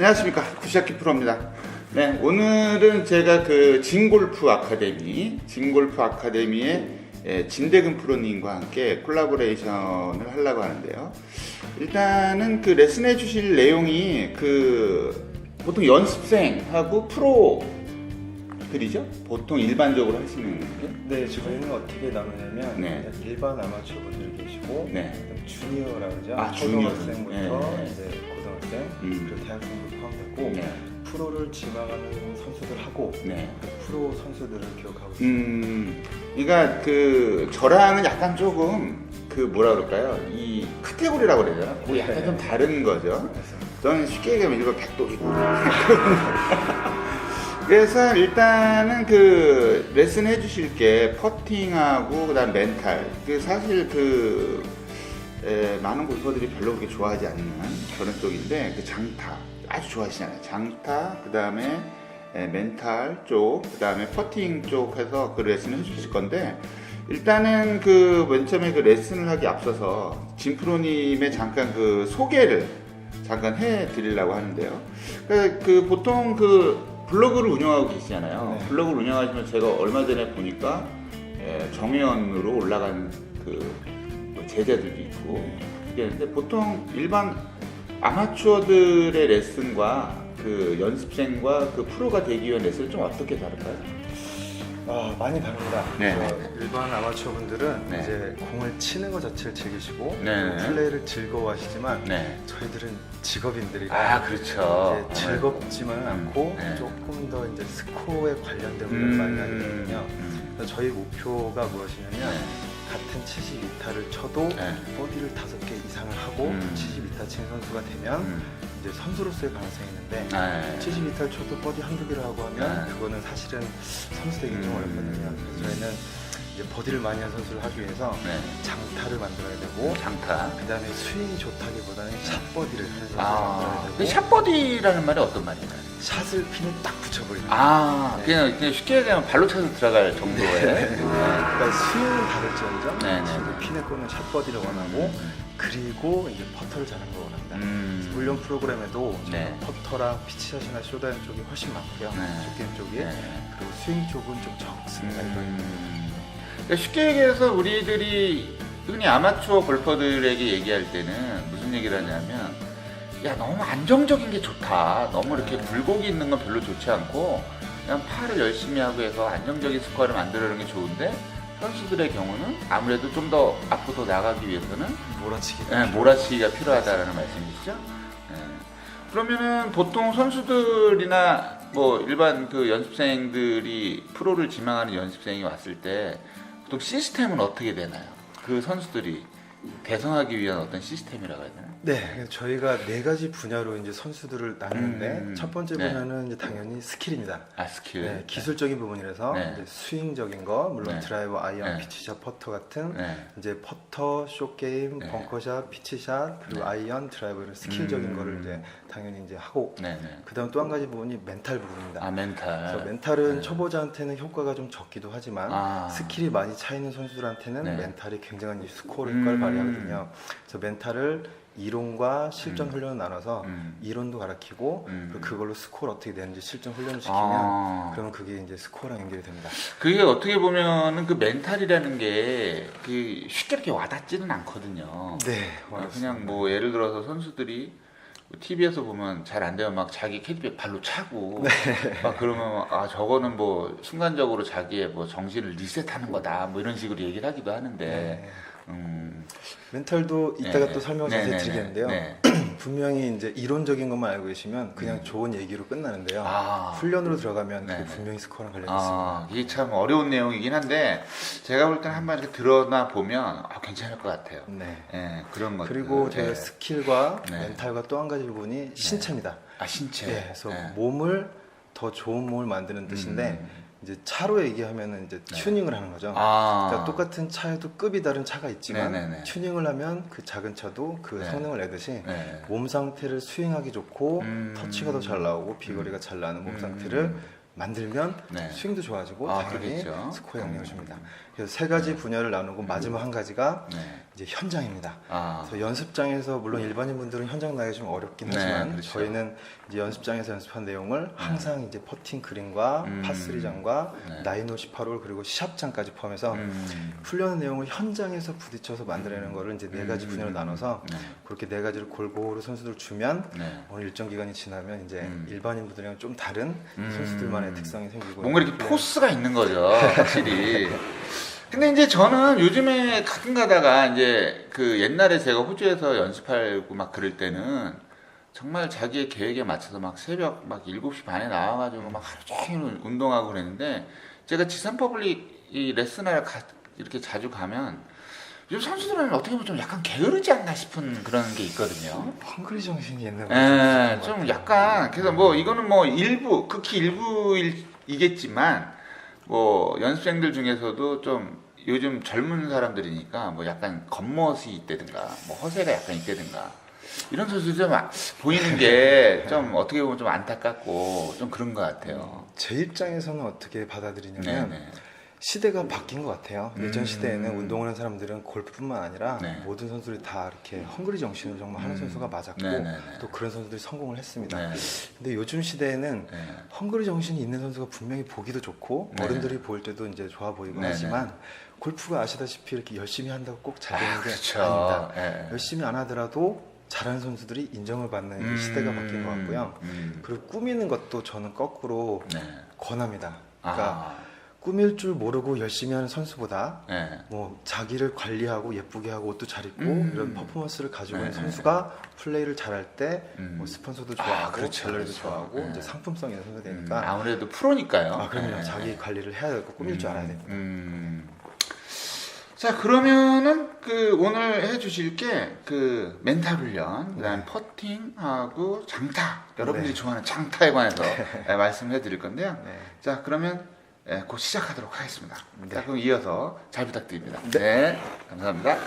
안녕하십니까, 구시아키 프로입니다. 네, 오늘은 제가 그 진골프 아카데미의 진대근 프로님과 함께 콜라보레이션을 하려고 하는데요. 일단은 그 레슨해 주실 내용이 그 보통 연습생하고 프로들이죠? 보통 일반적으로 하시는 게? 네, 저희는 어떻게 나누냐면 네. 일반 아마추어 분들이 계시고 네. 주니어라고 그러죠. 주니어. 초등학생부터 네. 이제 고등학생 그리고 대학생도 포함되고 네. 프로를 지망하는 선수들하고 네. 프로 선수들을 기억하고 있습니다. 그러니까 그 저랑은 약간 조금 그 뭐라 그럴까요? 이 카테고리라고 그래야 되나? 그거 약간 좀 다른 거죠. 저는 쉽게 얘기하면 일반 백돌이고. 그래서 일단은 그 레슨 해주실 게 퍼팅하고 그다음 멘탈. 그 사실 그 많은 골퍼들이 별로 그렇게 좋아하지 않는 그런 쪽인데 그 장타 아주 좋아하시잖아요. 장타 그다음에 멘탈 쪽 그다음에 퍼팅 쪽 해서 그 레슨을 해주실 건데 일단은 그 맨 처음에 그 레슨을 하기 앞서서 진 프로님의 잠깐 그 소개를 잠깐 해드리려고 하는데요. 그 보통 그 블로그를 운영하고 계시잖아요. 네. 블로그를 운영하시면 제가 얼마 전에 보니까 정회원으로 올라간 그 뭐 제자들도 있고 그런데 보통 일반 아마추어들의 레슨과 그 연습생과 그 프로가 되기 위한 레슨은 좀 어떻게 다를까요? 많이 다릅니다. 네. 일반 아마추어 분들은 네. 이제 공을 치는 것 자체를 즐기시고 네. 플레이를 즐거워하시지만 네. 저희들은 직업인들이라 아, 그렇죠. 즐겁지만은 않고 네. 조금 더 이제 스코어에 관련된 부분을 많이 하게 되거든요. 그래서 저희 목표가 무엇이냐면 같은 72타를 쳐도 버디를 5개 이상을 하고 72타 친 선수가 되면 이제 선수로서의 가능성이 있는데 72타를 쳐도 버디 한두 개를 하고 하면 그거는 사실은 선수 되기 좀 어렵거든요. 그래서 저희는 이제 버디를 많이 한 선수를 하기 위해서 장타를 만들어야 되고 장타. 그 다음에 스윙이 좋다기보다는 샷버디를 하는 선수를 만들어야 되고 그 샷버디라는 말이 어떤 말인가요? 샷을 핀에 딱 붙여버리는 그냥 쉽게 얘기하면 발로 차서 들어갈 정도의. 그러니까 스윙은 다를지언정 네. 핀에 꽂는 샷버디를 원하고 그리고 이제 퍼터를 잘하는 걸 원합니다. 그래서 훈련 프로그램에도 퍼터랑 피치샷이나 쇼다인 쪽이 훨씬 많고요. 쇼게임 쪽이 그리고 스윙 쪽은 좀 적습니다. 그러니까 쉽게 얘기해서 우리들이 흔히 아마추어 골퍼들에게 얘기할 때는 무슨 얘기를 하냐면 야 너무 안정적인 게 좋다. 너무 이렇게 굴곡이 있는 건 별로 좋지 않고 그냥 팔을 열심히 하고 해서 안정적인 스코어를 만들어내는 게 좋은데 선수들의 경우는 아무래도 좀 더 앞으로 더 나가기 위해서는 몰아치기가 필요하다라는 말씀이시죠? 그러면은 보통 선수들이나 뭐 일반 그 연습생들이 프로를 지망하는 연습생이 왔을 때 보통 시스템은 어떻게 되나요? 그 선수들이 개성하기 위한 어떤 시스템이라고 해야 되나? 네, 저희가 4가지 분야로 이제 선수들을 나누는데 첫 번째 분야는 이제 당연히 스킬입니다. 스킬. 기술적인 부분이라서 이제 스윙적인 거, 물론 드라이버, 아이언, 피치샷, 퍼터 같은 이제 퍼터, 숏게임, 벙커샷, 피치샷, 그리고 아이언, 드라이버 이런 스킬적인 거를 이제 당연히 이제 하고 그다음 또 한 가지 부분이 멘탈 부분입니다. 멘탈. 그래서 멘탈은 초보자한테는 효과가 좀 적기도 하지만 스킬이 많이 차 있는 선수들한테는 멘탈이 굉장한 스코어 효과를 발휘하거든요. 그래서 멘탈을 이론과 실전 훈련을 나눠서 이론도 가르치고 그걸로 스코어를 어떻게 되는지 실전 훈련을 시키면 그러면 그게 이제 스코어랑 연결이 됩니다. 그게 어떻게 보면은 그 멘탈이라는 게 그 쉽게 이렇게 와닿지는 않거든요. 네, 그냥 뭐 예를 들어서 선수들이 TV에서 보면 잘 안 되면 막 자기 캐디백 발로 차고 막 그러면 저거는 뭐 순간적으로 자기의 뭐 정신을 리셋하는 거다 뭐 이런 식으로 얘기를 하기도 하는데 멘탈도 이따가 또 설명을 자세히 드리겠는데요. 분명히 이제 이론적인 것만 알고 계시면 그냥 좋은 얘기로 끝나는데요. 훈련으로 들어가면 그게 분명히 스코어랑 관련이 있습니다. 이게 참 어려운 내용이긴 한데 제가 볼 때는 한번 이렇게 들어나 보면 괜찮을 것 같아요. 그런 것. 그리고 저희가 스킬과 멘탈과 또 한 가지 부분이 신체입니다. 신체. 그래서 몸을 더 좋은 몸을 만드는 뜻인데 이제 차로 얘기하면은 이제 튜닝을 하는 거죠. 그러니까 똑같은 차에도 급이 다른 차가 있지만 튜닝을 하면 그 작은 차도 그 성능을 내듯이 몸 상태를 스윙하기 좋고 터치가 더 잘 나오고 비거리가 잘 나는 몸 상태를 만들면 스윙도 좋아지고 당연히 스코어에 영향을 줍니다. 그래서 3가지 분야를 나누고 마지막 한 가지가 이제 현장입니다. 아. 그래서 연습장에서 물론 일반인 분들은 현장 나기 좀 어렵긴 네, 하지만 그렇죠. 저희는 이제 연습장에서 연습한 내용을 항상 이제 퍼팅 그린과 파3장과 네. 9홀 18홀 그리고 시합장까지 포함해서 훈련 내용을 현장에서 부딪혀서 만들어내는 거를 이제 네 가지 분야로 나눠서 네. 그렇게 네 가지를 골고루 선수들 주면 네. 어느 일정 기간이 지나면 이제 일반인 분들이랑 좀 다른 선수들만의 특성이 생기고 뭔가 이렇게 포스가 있는 거죠, 확실히. 근데 이제 저는 요즘에 가끔 가다가 이제 그 옛날에 제가 호주에서 연습하고 막 그럴 때는 정말 자기의 계획에 맞춰서 막 새벽 막 7시 반에 나와가지고 막 하루 종일 운동하고 그랬는데 제가 지산 퍼블릭 이 레슨을 이렇게 자주 가면 요즘 선수들은 어떻게 보면 좀 약간 게으르지 않나 싶은 그런 게 있거든요. 헝그리 정신이 있는 예, 좀 약간 그래서 뭐 이거는 뭐 일부 극히 일부이겠지만 뭐 연습생들 중에서도 좀 요즘 젊은 사람들이니까 뭐 약간 겉멋이 있다든가 뭐 허세가 약간 있다든가 이런 선수들 좀 보이는 게 좀 어떻게 보면 좀 안타깝고 좀 그런 것 같아요. 제 입장에서는 어떻게 받아들이냐면 네네. 시대가 바뀐 것 같아요. 예전 시대에는 운동을 하는 사람들은 골프뿐만 아니라 네. 모든 선수들이 다 이렇게 헝그리 정신을 정말 하는 선수가 맞았고 네네네. 또 그런 선수들이 성공을 했습니다. 네. 근데 요즘 시대에는 네. 헝그리 정신이 있는 선수가 분명히 보기도 좋고 네. 어른들이 볼 때도 이제 좋아 보이고 네네. 하지만 골프가 아시다시피 이렇게 열심히 한다고 꼭 잘 되는 게 그렇죠. 아닙니다. 네. 열심히 안 하더라도 잘하는 선수들이 인정을 받는 이 시대가 바뀐 것 같고요. 그리고 꾸미는 것도 저는 거꾸로 네. 권합니다. 그러니까 아. 꾸밀 줄 모르고 열심히 하는 선수보다 네. 뭐 자기를 관리하고 예쁘게 하고 옷도 잘 입고 이런 퍼포먼스를 가지고 있는 네. 선수가 플레이를 잘할 때 뭐 스폰서도 좋아하고 그렇죠, 갤러리도 그렇죠. 좋아하고 네. 이제 상품성 있는 선수 되니까 아무래도 프로니까요. 아 그럼요. 네. 자기 관리를 해야 되고 꾸밀 줄 알아야 됩니다. 자 그러면은 그 오늘 해주실 게 그 멘탈 훈련, 그다음 퍼팅하고 장타, 여러분들이 네. 좋아하는 장타에 관해서 말씀해 드릴 건데요. 네. 자 그러면 곧 시작하도록 하겠습니다. 네. 자 그럼 이어서 잘 부탁드립니다. 네 감사합니다.